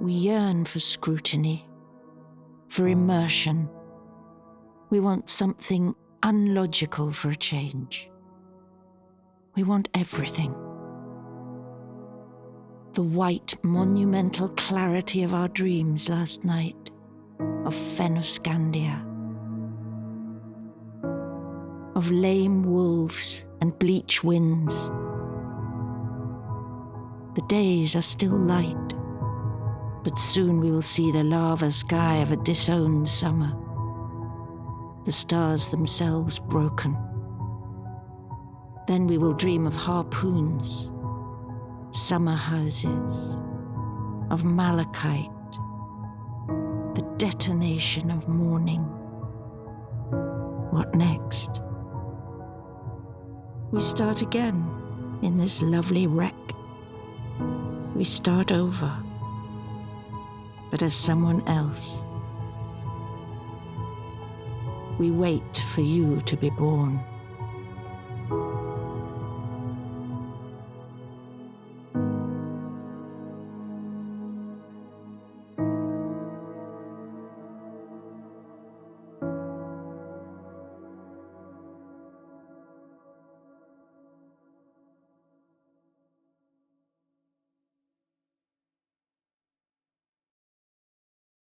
We yearn for scrutiny, for immersion. We want something unlogical for a change. We want everything. The white, monumental clarity of our dreams last night, of Fennoscandia, of lame wolves and bleach winds. The days are still light, but soon we will see the lava sky of a disowned summer, the stars themselves broken. Then we will dream of harpoons, summer houses, of malachite, the detonation of morning. What next? We start again in this lovely wreck. We start over, but as someone else. We wait for you to be born.